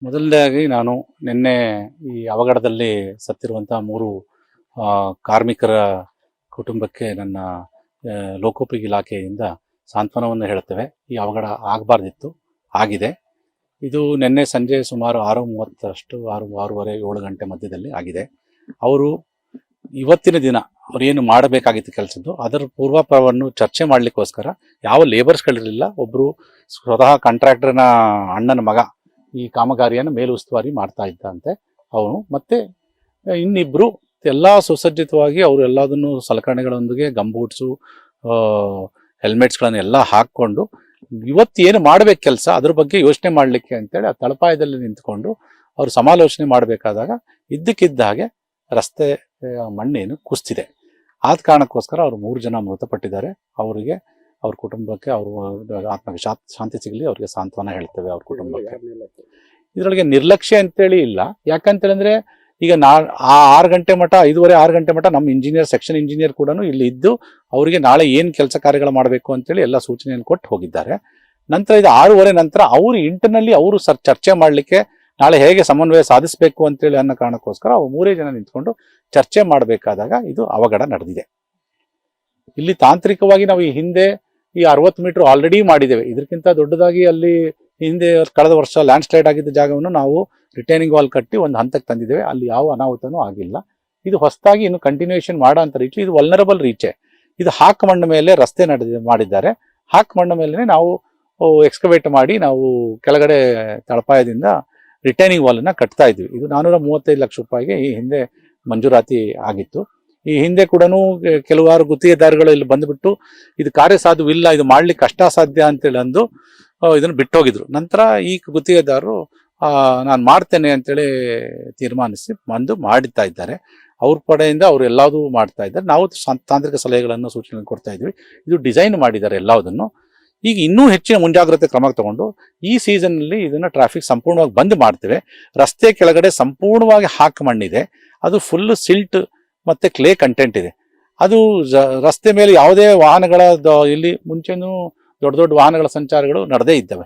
ಮೊದಲನೇದಾಗಿ ನಾನು ನಿನ್ನೆ ಈ ಅವಘಡದಲ್ಲಿ ಸತ್ತಿರುವಂತಹ 3 ಕಾರ್ಮಿಕರ ಕುಟುಂಬಕ್ಕೆ ನನ್ನ ಲೋಕೋಪಯೋಗಿ ಇಲಾಖೆಯಿಂದ ಸಾಂತ್ವನವನ್ನು ಹೇಳುತ್ತೇವೆ. ಈ ಅವಘಡ ಆಗಬಾರ್ದಿತ್ತು, ಆಗಿದೆ. ಇದು ನಿನ್ನೆ ಸಂಜೆ ಸುಮಾರು 6:30 ಅಷ್ಟು 6:30 7 ಗಂಟೆ ಮಧ್ಯದಲ್ಲಿ ಆಗಿದೆ. ಅವರು ಇವತ್ತಿನ ದಿನ ಅವ್ರೇನು ಮಾಡಬೇಕಾಗಿತ್ತು ಕೆಲಸದ್ದು ಅದರ ಪೂರ್ವಾಪರವನ್ನು ಚರ್ಚೆ ಮಾಡಲಿಕ್ಕೋಸ್ಕರ ಯಾವ ಲೇಬರ್ಸ್ಗಳಿರಲಿಲ್ಲ. ಒಬ್ಬರು ಸ್ವತಃ ಕಾಂಟ್ರಾಕ್ಟರ್ನ ಅಣ್ಣನ ಮಗ ಈ ಕಾಮಗಾರಿಯನ್ನು ಮೇಲುಸ್ತುವಾರಿ ಮಾಡ್ತಾ ಇದ್ದಂತೆ ಅವನು, ಮತ್ತೆ ಇನ್ನಿಬ್ರು ಎಲ್ಲ ಸುಸಜ್ಜಿತವಾಗಿ ಅವರು ಎಲ್ಲದನ್ನು ಸಲಕರಣೆಗಳೊಂದಿಗೆ ಗಂಬೂಟ್ಸು ಹೆಲ್ಮೆಟ್ಸ್ಗಳನ್ನು ಎಲ್ಲ ಹಾಕ್ಕೊಂಡು ಇವತ್ತೇನು ಮಾಡಬೇಕು ಕೆಲಸ ಅದ್ರ ಬಗ್ಗೆ ಯೋಚನೆ ಮಾಡಲಿಕ್ಕೆ ಅಂತೇಳಿ ಆ ತಳಪಾಯದಲ್ಲಿ ನಿಂತ್ಕೊಂಡು ಅವರು ಸಮಾಲೋಚನೆ ಮಾಡಬೇಕಾದಾಗ ಇದ್ದಕ್ಕಿದ್ದ ಹಾಗೆ ರಸ್ತೆ ಮಣ್ಣೇನು ಕುಸಿದಿದೆ. ಆದ ಕಾರಣಕ್ಕೋಸ್ಕರ ಅವರು 3 ಜನ ಮೃತಪಟ್ಟಿದ್ದಾರೆ. ಅವರಿಗೆ ಅವ್ರ ಕುಟುಂಬಕ್ಕೆ ಅವರು ಆತ್ಮಕ್ಕೆ ಶಾಂತಿ ಸಿಗಲಿ, ಅವರಿಗೆ ಸಾಂತ್ವನ ಹೇಳ್ತೇವೆ ಅವ್ರ ಕುಟುಂಬಕ್ಕೆ. ಇದರೊಳಗೆ ನಿರ್ಲಕ್ಷ್ಯ ಅಂತೇಳಿ ಇಲ್ಲ. ಯಾಕಂತೇಳಿದ್ರೆ ಈಗ 6 ಗಂಟೆ ಮಟ್ಟ 5:30 6 ಗಂಟೆ ಮಟ್ಟ ನಮ್ಮ ಇಂಜಿನಿಯರ್ ಸೆಕ್ಷನ್ ಇಂಜಿನಿಯರ್ ಕೂಡ ಇಲ್ಲಿ ಇದ್ದು ಅವರಿಗೆ ನಾಳೆ ಏನು ಕೆಲಸ ಕಾರ್ಯಗಳು ಮಾಡಬೇಕು ಅಂತೇಳಿ ಎಲ್ಲ ಸೂಚನೆಯನ್ನು ಕೊಟ್ಟು ಹೋಗಿದ್ದಾರೆ. ನಂತರ ಇದು 6:30 ನಂತರ ಅವರು ಇಂಟರ್ನಲ್ಲಿ ಅವರು ಚರ್ಚೆ ಮಾಡಲಿಕ್ಕೆ ನಾಳೆ ಹೇಗೆ ಸಮನ್ವಯ ಸಾಧಿಸಬೇಕು ಅಂತೇಳಿ ಅನ್ನೋ ಕಾರಣಕ್ಕೋಸ್ಕರ ಅವ್ರು 3 ಜನ ನಿಂತ್ಕೊಂಡು ಚರ್ಚೆ ಮಾಡಬೇಕಾದಾಗ ಇದು ಅವಘಡ ನಡೆದಿದೆ. ಇಲ್ಲಿ ತಾಂತ್ರಿಕವಾಗಿ ನಾವು ಈ ಹಿಂದೆ ಈ 60 ಮೀಟರ್ ಆಲ್ರೆಡಿ ಮಾಡಿದ್ದೇವೆ. ಇದಕ್ಕಿಂತ ದೊಡ್ಡದಾಗಿ ಅಲ್ಲಿ ಹಿಂದೆ ಕಳೆದ ವರ್ಷ ಲ್ಯಾಂಡ್ ಸ್ಲೈಡ್ ಆಗಿದ್ದ ಜಾಗವನ್ನು ನಾವು ರಿಟೈನಿಂಗ್ ವಾಲ್ ಕಟ್ಟಿ ಒಂದು ಹಂತಕ್ಕೆ ತಂದಿದ್ದೇವೆ. ಅಲ್ಲಿ ಯಾವ ಅನಾಹುತನೂ ಆಗಿಲ್ಲ. ಇದು ಹೊಸದಾಗಿ ಇನ್ನು ಕಂಟಿನ್ಯೂಷನ್ ಮಾಡೋ ಅಂತ ರೀಚ್, ಇದು ವಲ್ನರಬಲ್ ರೀಚೆ. ಇದು ಹಾಕ್ ಮಣ್ಣ ಮೇಲೆ ರಸ್ತೆ ಮಾಡಿದ್ದಾರೆ. ಹಾಕ್ ಮಣ್ಣ ಮೇಲೆ ನಾವು ಎಕ್ಸ್ಕವೇಟ್ ಮಾಡಿ ನಾವು ಕೆಳಗಡೆ ತಳಪಾಯದಿಂದ ರಿಟೈನಿಂಗ್ ವಾಲನ್ನು ಕಟ್ತಾ ಇದ್ವಿ. ಇದು 435 ಲಕ್ಷ ರೂಪಾಯಿಗೆ ಈ ಹಿಂದೆ ಮಂಜೂರಾತಿ ಆಗಿತ್ತು. ಈ ಹಿಂದೆ ಕೂಡ ಕೆಲವಾರು ಗುತ್ತಿಗೆದಾರಗಳು ಇಲ್ಲಿ ಬಂದುಬಿಟ್ಟು ಇದು ಕಾರ್ಯಸಾಧುವಿಲ್ಲ, ಇದು ಮಾಡ್ಲಿಕ್ಕೆ ಕಷ್ಟ ಸಾಧ್ಯ ಅಂತೇಳಿ ಅಂದು ಇದನ್ನು ಬಿಟ್ಟೋಗಿದ್ರು. ನಂತರ ಈ ಗುತ್ತಿಗೆದಾರರು ನಾನು ಮಾಡ್ತೇನೆ ಅಂತೇಳಿ ತೀರ್ಮಾನಿಸಿ ಬಂದು ಮಾಡುತ್ತಾ ಇದ್ದಾರೆ. ಅವ್ರ ಕಡೆಯಿಂದ ಅವರು ಎಲ್ಲದೂ ಮಾಡ್ತಾ ಇದ್ದಾರೆ. ನಾವು ತಾಂತ್ರಿಕ ಸಲಹೆಗಳನ್ನು ಸೂಚನೆ ಕೊಡ್ತಾ ಇದ್ವಿ. ಇದು ಡಿಸೈನ್ ಮಾಡಿದ್ದಾರೆ ಎಲ್ಲದನ್ನು. ಈಗ ಇನ್ನೂ ಹೆಚ್ಚಿನ ಮುಂಜಾಗ್ರತೆ ಕ್ರಮ ತಗೊಂಡು ಈ ಸೀಸನ್ನಲ್ಲಿ ಇದನ್ನು ಟ್ರಾಫಿಕ್ ಸಂಪೂರ್ಣವಾಗಿ ಬಂದ್ ಮಾಡ್ತೇವೆ. ರಸ್ತೆ ಕೆಳಗಡೆ ಸಂಪೂರ್ಣವಾಗಿ ಹಾಕ್ ಮಣ್ಣಿದೆ. ಅದು ಫುಲ್ ಸಿಲ್ಟ್ ಮತ್ತೆ ಕ್ಲೇ ಕಂಟೆಂಟ್ ಇದೆ. ಅದು ರಸ್ತೆ ಮೇಲೆ ಯಾವುದೇ ವಾಹನಗಳ ಇಲ್ಲಿ ಮುಂಚೆನೂ ದೊಡ್ಡ ದೊಡ್ಡ ವಾಹನಗಳ ಸಂಚಾರಗಳು ನಡೆದೇ ಇದ್ದಾವೆ.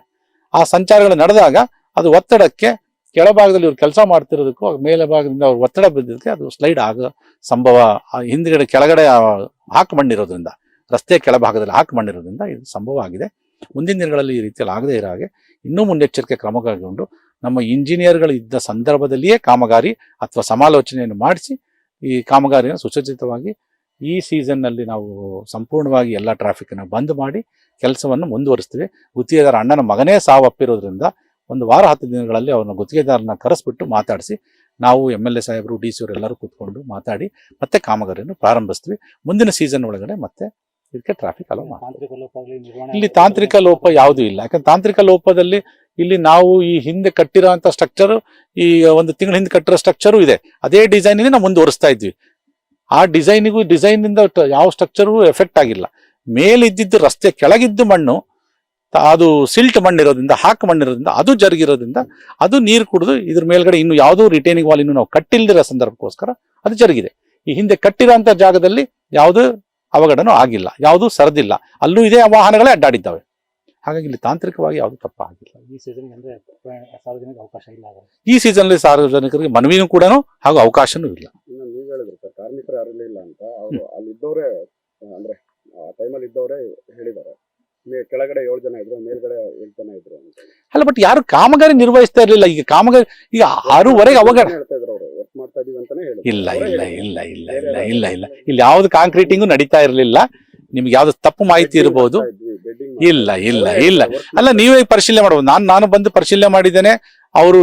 ಆ ಸಂಚಾರಗಳು ನಡೆದಾಗ ಅದು ಒತ್ತಡಕ್ಕೆ ಕೆಳಭಾಗದಲ್ಲಿ ಇವ್ರು ಕೆಲಸ ಮಾಡ್ತಿರೋದಕ್ಕೂ ಮೇಲೆ ಭಾಗದಿಂದ ಅವ್ರು ಒತ್ತಡ ಬಿದ್ದಕ್ಕೆ ಅದು ಸ್ಲೈಡ್ ಆಗೋ ಸಂಭವ ಹಿಂದ್ಗಡೆ ಕೆಳಗಡೆ ಹಾಕ್ ಮಣ್ಣಿರೋದ್ರಿಂದ, ರಸ್ತೆ ಕೆಳಭಾಗದಲ್ಲಿ ಹಾಕ್ ಮಣ್ಣಿರೋದ್ರಿಂದ ಇದು ಸಂಭವ ಆಗಿದೆ. ಮುಂದಿನ ದಿನಗಳಲ್ಲಿ ಈ ರೀತಿಯಲ್ಲಿ ಆಗದೇ ಇರೋ ಹಾಗೆ ಇನ್ನೂ ಮುನ್ನೆಚ್ಚರಿಕೆ ಕ್ರಮ ಕೈಗೊಂಡು ನಮ್ಮ ಇಂಜಿನಿಯರ್ಗಳು ಇದ್ದ ಸಂದರ್ಭದಲ್ಲಿಯೇ ಕಾಮಗಾರಿ ಅಥವಾ ಸಮಾಲೋಚನೆಯನ್ನು ಮಾಡಿಸಿ ಈ ಕಾಮಗಾರಿಯನ್ನು ಸುಸಜ್ಜಿತವಾಗಿ ಈ ಸೀಸನ್ನಲ್ಲಿ ನಾವು ಸಂಪೂರ್ಣವಾಗಿ ಎಲ್ಲ ಟ್ರಾಫಿಕನ್ನು ಬಂದ್ ಮಾಡಿ ಕೆಲಸವನ್ನು ಮುಂದುವರಿಸ್ತೀವಿ. ಗುತ್ತಿಗೆದಾರ ಅಣ್ಣನ ಮಗನೇ ಸಾವಪ್ಪಿರೋದ್ರಿಂದ 1 ವಾರ 10 ದಿನಗಳಲ್ಲಿ ಅವ್ರನ್ನ ಗುತ್ತಿಗೆದಾರನ ಕರೆಸ್ಬಿಟ್ಟು ಮಾತಾಡಿಸಿ ನಾವು MLA ಸಾಹೇಬರು DC ಅವರು ಎಲ್ಲರೂ ಕೂತ್ಕೊಂಡು ಮಾತಾಡಿ ಮತ್ತೆ ಕಾಮಗಾರಿಯನ್ನು ಪ್ರಾರಂಭಿಸ್ತೀವಿ. ಮುಂದಿನ ಸೀಸನ್ ಒಳಗಡೆ ಮತ್ತೆ ಇದಕ್ಕೆ ಟ್ರಾಫಿಕ್ ಅಲೋ ಮಾಡ್ತೀವಿ. ಇಲ್ಲಿ ತಾಂತ್ರಿಕ ಲೋಪ ಯಾವುದೂ ಇಲ್ಲ. ಯಾಕಂದ್ರೆ ತಾಂತ್ರಿಕ ಲೋಪದಲ್ಲಿ ಇಲ್ಲಿ ನಾವು ಈ ಹಿಂದೆ ಕಟ್ಟಿರೋಂಥ ಸ್ಟ್ರಕ್ಚರ್, ಈ 1 ತಿಂಗಳ ಹಿಂದೆ ಕಟ್ಟಿರೋ ಸ್ಟ್ರಕ್ಚರು ಇದೆ. ಅದೇ ಡಿಸೈನಿಗೆ ನಾವು ಮುಂದುವರಿಸ್ತಾ ಇದ್ವಿ. ಆ ಡಿಸೈನಿಂದ ಯಾವ ಸ್ಟ್ರಕ್ಚರು ಎಫೆಕ್ಟ್ ಆಗಿಲ್ಲ. ಮೇಲಿದ್ದಿದ್ದು ರಸ್ತೆ ಕೆಳಗಿದ್ದು ಮಣ್ಣು ಅದು ಸಿಲ್ಟ್ ಮಣ್ಣಿರೋದ್ರಿಂದ ಹಾಕ್ ಮಣ್ಣಿರೋದ್ರಿಂದ ಅದು ಜರುಗಿರೋದ್ರಿಂದ ಅದು ನೀರು ಕುಡಿದು ಇದ್ರ ಮೇಲ್ಗಡೆ ಇನ್ನು ಯಾವುದೋ ರಿಟೈನಿಂಗ್ ವಾಲ್ ಇನ್ನು ನಾವು ಕಟ್ಟಿಲ್ದಿರೋ ಸಂದರ್ಭಕ್ಕೋಸ್ಕರ ಅದು ಜರುಗಿದೆ. ಈ ಹಿಂದೆ ಕಟ್ಟಿರೋಂಥ ಜಾಗದಲ್ಲಿ ಯಾವುದೂ ಅವಘಡನೂ ಆಗಿಲ್ಲ, ಯಾವುದೂ ಸರದಿಲ್ಲ. ಅಲ್ಲೂ ಇದೇ ವಾಹನಗಳೇ ಅಡ್ಡಾಡಿದ್ದಾವೆ. ಹಾಗಾಗಿ ಇಲ್ಲಿ ತಾಂತ್ರಿಕವಾಗಿ ಯಾವುದು ತಪ್ಪ ಆಗಿಲ್ಲ. ಈ ಸೀಸನ್ ಅಂದ್ರೆ ಸಾರ್ವಜನಿಕ ಅವಕಾಶ ಇಲ್ಲ. ಈ ಸೀಸನ್ಲಿ ಸಾರ್ವಜನಿಕರಿಗೆ ಮನವಿನೂ ಕೂಡ ಹಾಗೂ ಅವಕಾಶನೂ ಇಲ್ಲ. ನೀವು ಹೇಳಿದ್ರು ಸರ್, ಕಾರ್ಮಿಕರು ಯಾರಿಲ್ಲ ಅಂತ ಅವರು ಅಲ್ಲಿದ್ದವರೇ ಅಂದ್ರೆ ಆ ಟೈಮಲ್ಲಿ ಇದ್ದವರೇ ಹೇಳಿದ್ದಾರೆ. ಕೆಳಗಡೆ 7 ಜನ ಇದ್ರು, ಮೇಲ್ಗಡೆ 8 ಜನ ಇದ್ರು ಅಂತ. ಅಲ್ಲ, ಬಟ್ ಯಾರು ಕಾಮಗಾರಿ ನಿರ್ವಹಿಸ್ತಾ ಇರಲಿಲ್ಲ. ಈಗ ಕಾಮಗಾರಿ ಈಗ 6:30 ಅವಘಡ ಹೇಳ್ತಾ ಇದ್ರು, ಅವರು ವರ್ಕ್ ಮಾಡ್ತಾ ಇದೀವಿ ಅಂತಾನೆ ಹೇಳಿದ್ರು. ಇಲ್ಲ ಇಲ್ಲ ಇಲ್ಲ ಇಲ್ಲ ಇಲ್ಲ ಇಲ್ಲ ಇಲ್ಲ ಇಲ್ಲಿ ಯಾವ್ದು ಕಾಂಕ್ರೀಟಿಂಗು ನಡೀತಾ ಇರಲಿಲ್ಲ. ನಿಮ್ಗೆ ಯಾವ್ದು ತಪ್ಪು ಮಾಹಿತಿ ಇರಬಹುದು. ಇಲ್ಲ ಇಲ್ಲ ಇಲ್ಲ ಅಲ್ಲ, ನೀವೇ ಪರಿಶೀಲನೆ ಮಾಡಬಹುದು. ನಾನು ಬಂದು ಪರಿಶೀಲನೆ ಮಾಡಿದ್ದೇನೆ. ಅವರು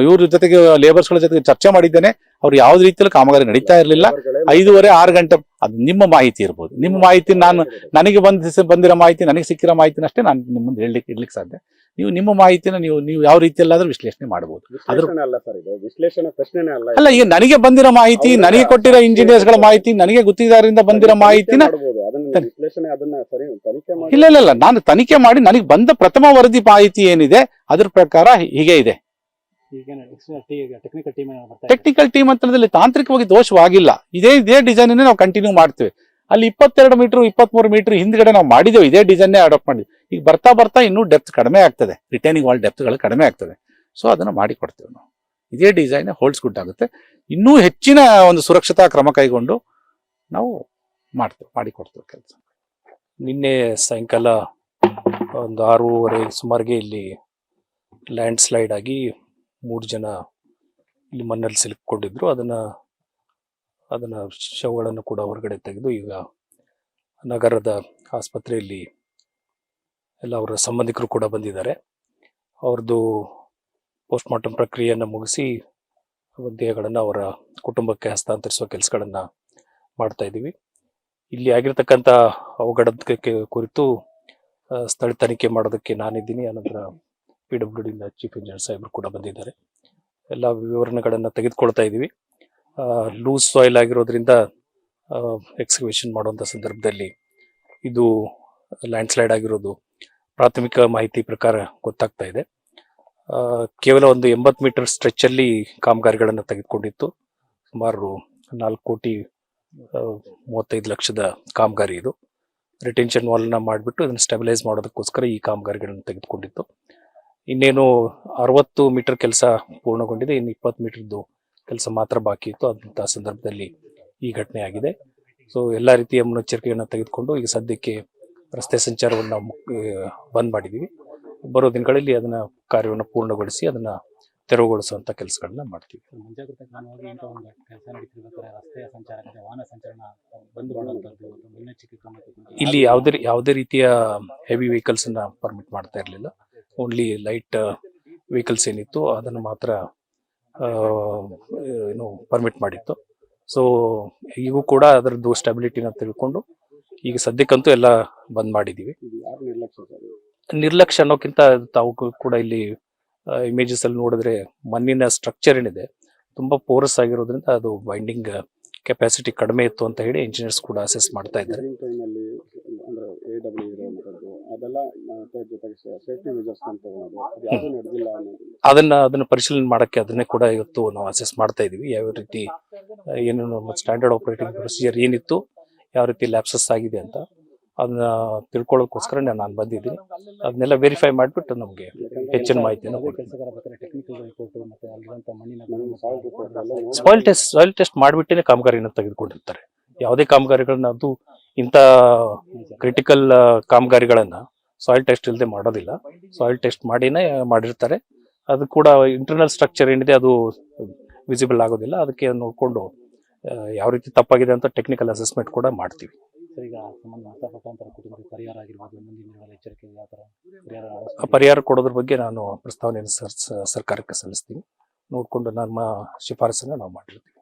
ಇವ್ರ ಜೊತೆಗೆ ಲೇಬರ್ಸ್ಗಳ ಜೊತೆಗೆ ಚರ್ಚೆ ಮಾಡಿದ್ದೇನೆ. ಅವ್ರು ಯಾವ್ದು ರೀತಿಯಲ್ಲಿ ಕಾಮಗಾರಿ ನಡೀತಾ ಇರಲಿಲ್ಲ. 5:30 6 ಗಂಟೆ ಅದು ನಿಮ್ಮ ಮಾಹಿತಿ ಇರ್ಬೋದು. ನಿಮ್ಮ ಮಾಹಿತಿ ನನಗೆ ಬಂದಿರೋ ಮಾಹಿತಿ, ನನಗೆ ಸಿಕ್ಕಿರೋ ಮಾಹಿತಿನ ಅಷ್ಟೇ ನಾನು ನಿಮ್ಮ ಮುಂದೆ ಇಡ್ಲಿಕ್ಕೆ ಸಾಧ್ಯ. ನೀವು ನಿಮ್ಮ ಮಾಹಿತಿನ ನೀವು ಯಾವ ರೀತಿಯಲ್ಲಾದ್ರೂ ವಿಶ್ಲೇಷಣೆ ಮಾಡಬಹುದು. ಅಲ್ಲ, ಈಗ ನನಗೆ ಬಂದಿರೋ ಮಾಹಿತಿ, ನನಗೆ ಕೊಟ್ಟಿರೋ ಇಂಜಿನಿಯರ್ಸ್ಗಳ ಮಾಹಿತಿ, ನನಗೆ ಗುತ್ತಿಗೆದಾರರಿಂದ ಬಂದಿರೋ ಮಾಹಿತಿನ ಇಲ್ಲ ಇಲ್ಲ ಇಲ್ಲ ನಾನು ತನಿಖೆ ಮಾಡಿ ನನಗೆ ಬಂದ ಪ್ರಥಮ ವರದಿ ಮಾಹಿತಿ ಏನಿದೆ ಅದ್ರ ಪ್ರಕಾರ ಹೀಗೆ ಇದೆ. ಟೆಕ್ನಿಕಲ್ ಟೀಮ್ ಅಂತಂದ್ರೆ ತಾಂತ್ರಿಕವಾಗಿ ದೋಷವಾಗಿಲ್ಲ. ಇದೇ ಡಿಸೈನ್ ನಾವು ಕಂಟಿನ್ಯೂ ಮಾಡ್ತೇವೆ. ಅಲ್ಲಿ 22 ಮೀಟರ್ 23 ಮೀಟರ್ ಹಿಂದ್ಗಡೆ ನಾವು ಮಾಡಿದ್ದೇವೆ, ಇದೇ ಡಿಸೈನ್ನೇ ಅಡಾಪ್ಟ್ ಮಾಡಿದ್ವಿ. ಈಗ ಬರ್ತಾ ಇನ್ನೂ ಡೆಪ್ತ್ ಕಡಿಮೆ ಆಗ್ತದೆ, ರಿಟೈನಿಂಗ್ ವಾಲ್ ಡೆಪ್ತ್ಗಳು ಕಡಿಮೆ ಆಗ್ತದೆ. ಸೊ ಅದನ್ನು ಮಾಡಿಕೊಡ್ತೇವೆ ನಾವು. ಇದೇ ಡಿಸೈನ್ ಹೋಲ್ಸ್ ಗುಡ್ ಆಗುತ್ತೆ. ಇನ್ನೂ ಹೆಚ್ಚಿನ ಒಂದು ಸುರಕ್ಷತಾ ಕ್ರಮ ಕೈಗೊಂಡು ನಾವು ಮಾಡಿಕೊಡ್ತೇವೆ ಕೆಲಸ. ನಿನ್ನೆ ಸಾಯಂಕಾಲ ಒಂದು 6:30 ಸುಮಾರಿಗೆ ಇಲ್ಲಿ ಲ್ಯಾಂಡ್ ಸ್ಲೈಡ್ ಆಗಿ 3 ಜನ ಇಲ್ಲಿ ಮಣ್ಣಲ್ಲಿ ಸಿಲುಕೊಂಡಿದ್ರು. ಅದನ್ನ ಶವಗಳನ್ನು ಕೂಡ ಹೊರಗಡೆ ತೆಗೆದು ಈಗ ನಗರದ ಆಸ್ಪತ್ರೆಯಲ್ಲಿ ಎಲ್ಲ ಅವರ ಸಂಬಂಧಿಕರು ಕೂಡ ಬಂದಿದ್ದಾರೆ. ಅವ್ರದ್ದು ಪೋಸ್ಟ್ ಮಾರ್ಟಮ್ ಪ್ರಕ್ರಿಯೆಯನ್ನು ಮುಗಿಸಿ ದೇಹಗಳನ್ನು ಅವರ ಕುಟುಂಬಕ್ಕೆ ಹಸ್ತಾಂತರಿಸುವ ಕೆಲಸಗಳನ್ನು ಮಾಡ್ತಾ ಇದ್ದೀವಿ. ಇಲ್ಲಿ ಆಗಿರ್ತಕ್ಕಂಥ ಅವಘಡದ ಕುರಿತು ಸ್ಥಳ ತನಿಖೆ ಮಾಡೋದಕ್ಕೆ ನಾನಿದ್ದೀನಿ. ಆನಂತರ PWD ಚೀಫ್ ಇಂಜಿನಿಯರ್ ಸಾಹೇಬರು ಕೂಡ ಬಂದಿದ್ದಾರೆ. ಎಲ್ಲ ವಿವರಣೆಗಳನ್ನು ತೆಗೆದುಕೊಳ್ತಾ ಇದ್ದೀವಿ. ಲೂಸ್ ಸಾಯಿಲ್ ಆಗಿರೋದ್ರಿಂದ ಎಕ್ಸ್ಕವೇಷನ್ ಮಾಡುವಂಥ ಸಂದರ್ಭದಲ್ಲಿ ಇದು ಲ್ಯಾಂಡ್ ಸ್ಲೈಡ್ ಆಗಿರೋದು ಪ್ರಾಥಮಿಕ ಮಾಹಿತಿ ಪ್ರಕಾರ ಗೊತ್ತಾಗ್ತಾ ಇದೆ. ಕೇವಲ ಒಂದು 80 ಮೀಟರ್ ಸ್ಟ್ರೆಚ್ಚಲ್ಲಿ ಕಾಮಗಾರಿಗಳನ್ನು ತೆಗೆದುಕೊಂಡಿತ್ತು. ಸುಮಾರು 4,35,00,000 ಕಾಮಗಾರಿ ಇದು. ರಿಟೆನ್ಷನ್ ವಾಲ್ನ ಮಾಡಿಬಿಟ್ಟು ಇದನ್ನು ಸ್ಟೆಬಿಲೈಸ್ ಮಾಡೋದಕ್ಕೋಸ್ಕರ ಈ ಕಾಮಗಾರಿಗಳನ್ನು ತೆಗೆದುಕೊಂಡಿತ್ತು. ಇನ್ನೇನು 60 ಮೀಟರ್ ಕೆಲಸ ಪೂರ್ಣಗೊಂಡಿದೆ. ಇನ್ನು 20 ಮೀಟರ್ದು ಕೆಲಸ ಮಾತ್ರ ಬಾಕಿ ಇತ್ತು. ಅಂಥ ಸಂದರ್ಭದಲ್ಲಿ ಈ ಘಟನೆ ಆಗಿದೆ. ಸೊ ಎಲ್ಲ ರೀತಿಯ ಮುನ್ನೆಚ್ಚರಿಕೆಯನ್ನು ತೆಗೆದುಕೊಂಡು ಈಗ ಸದ್ಯಕ್ಕೆ ರಸ್ತೆ ಸಂಚಾರವನ್ನು ಬಂದ್ ಮಾಡಿದ್ದೀವಿ. ಬರೋ ದಿನಗಳಲ್ಲಿ ಅದನ್ನ ಕಾರ್ಯವನ್ನು ಪೂರ್ಣಗೊಳಿಸಿ ಅದನ್ನ ತೆರವುಗೊಳಿಸುವಂತ ಕೆಲಸಗಳನ್ನ ಮಾಡ್ತೀವಿ. ಮುಂಜಾಗ್ರತಾ ಕ್ರಮವಾಗಿ ಇಂಥ ಒಂದು ಕೆಲಸ ನಡೀತಿರ್ಬೇಕಾದ್ರೆ ರಸ್ತೆಯ ಸಂಚಾರಕ್ಕೆ ವಾಹನ ಸಂಚಲನ ಬಂದ್ ಮಾಡುವಂಥದ್ದು ಮುನ್ನೆಚ್ಚರಿಕೆ ಕ್ರಮ ಇಲ್ಲಿ ಯಾವುದೇ ರೀತಿಯ ಹೆವಿ ವೆಹಿಕಲ್ಸ್ ಅನ್ನ ಪರ್ಮಿಟ್ ಮಾಡ್ತಾ ಇರಲಿಲ್ಲ. ಓನ್ಲಿ ಲೈಟ್ ವೆಹಿಕಲ್ಸ್ ಏನಿತ್ತು ಅದನ್ನು ಮಾತ್ರ ಪರ್ಮಿಟ್ ಮಾಡಿತ್ತು. ಸೊ ಈಗೂ ಕೂಡ ಅದರದ್ದು ಸ್ಟೆಬಿಲಿಟಿನ ತಿಳ್ಕೊಂಡು ಈಗ ಸದ್ಯಕ್ಕಂತೂ ಎಲ್ಲ ಬಂದ್ ಮಾಡಿದ್ದೀವಿ. ನಿರ್ಲಕ್ಷ್ಯ ಅನ್ನೋಕ್ಕಿಂತ ತಾವು ಕೂಡ ಇಲ್ಲಿ ಇಮೇಜಸ್ ಅಲ್ಲಿ ನೋಡಿದ್ರೆ ಮಣ್ಣಿನ ಸ್ಟ್ರಕ್ಚರ್ ಏನಿದೆ ತುಂಬಾ ಪೋರಸ್ ಆಗಿರೋದ್ರಿಂದ ಅದು ಬೈಂಡಿಂಗ್ ಕೆಪಾಸಿಟಿ ಕಡಿಮೆ ಇತ್ತು ಅಂತ ಹೇಳಿ ಇಂಜಿನಿಯರ್ಸ್ ಕೂಡ ಅಸೆಸ್ ಮಾಡ್ತಾ ಇದ್ದಾರೆ. ಅದನ್ನ ಪರಿಶೀಲನೆ ಮಾಡಕ್ಕೆ ಅದನ್ನೇ ಕೂಡ ಇವತ್ತು ನಾವು ಅಸೆಸ್ ಮಾಡ್ತಾ ಇದೀವಿ. ಯಾವ ರೀತಿ ಏನೇನು ಸ್ಟ್ಯಾಂಡರ್ಡ್ ಆಪರೇಟಿಂಗ್ ಪ್ರೊಸೀಜರ್ ಏನಿತ್ತು, ಯಾವ ರೀತಿ ಲ್ಯಾಪ್ಸಸ್ ಆಗಿದೆ ಅಂತ ಅದನ್ನ ತಿಳ್ಕೊಳ್ಳೋದಕ್ಕೋಸ್ಕರ ನಾನು ಬಂದಿದ್ದೀನಿ. ಅದನ್ನೆಲ್ಲ ವೆರಿಫೈ ಮಾಡಿಬಿಟ್ಟು ನಮಗೆ ಹೆಚ್ಚಿನ ಮಾಹಿತಿಯನ್ನು ಸಾಯಿಲ್ ಟೆಸ್ಟ್ ಮಾಡಿಬಿಟ್ಟೇ ಕಾಮಗಾರಿಯನ್ನು ತೆಗೆದುಕೊಂಡಿರ್ತಾರೆ. ಯಾವುದೇ ಕಾಮಗಾರಿಗಳನ್ನ ಅದು ಇಂಥ ಕ್ರಿಟಿಕಲ್ ಕಾಮಗಾರಿಗಳನ್ನ ಸಾಯಿಲ್ ಟೆಸ್ಟ್ ಇಲ್ಲದೆ ಮಾಡೋದಿಲ್ಲ. ಸಾಯಿಲ್ ಟೆಸ್ಟ್ ಮಾಡಿನೇ ಮಾಡಿರ್ತಾರೆ. ಅದು ಕೂಡ ಇಂಟರ್ನಲ್ ಸ್ಟ್ರಕ್ಚರ್ ಏನಿದೆ ಅದು ವಿಸಿಬಲ್ ಆಗೋದಿಲ್ಲ. ಅದಕ್ಕೆ ನೋಡಿಕೊಂಡು ಯಾವ ರೀತಿ ತಪ್ಪಾಗಿದೆ ಅಂತ ಟೆಕ್ನಿಕಲ್ ಅಸೆಸ್ಮೆಂಟ್ ಕೂಡ ಮಾಡ್ತೀವಿ. ಈಗ ಸಂಬಂಧ ಮೃತಪಟ್ಟಂತರ ಕುಟುಂಬಕ್ಕೆ ಪರಿಹಾರ ಆಗಿರ್ಬೋದು, ಮುಂದಿನ ಎಚ್ಚರಿಕೆ ಯಾವ ಥರ ಪರಿಹಾರ ಕೊಡೋದ್ರ ಬಗ್ಗೆ ನಾನು ಪ್ರಸ್ತಾವನೆಯನ್ನು ಸರ್ಕಾರಕ್ಕೆ ಸಲ್ಲಿಸ್ತೀನಿ. ನೋಡಿಕೊಂಡು ನಮ್ಮ ಶಿಫಾರಸನ್ನು ನಾವು ಮಾಡಿರ್ತೀವಿ.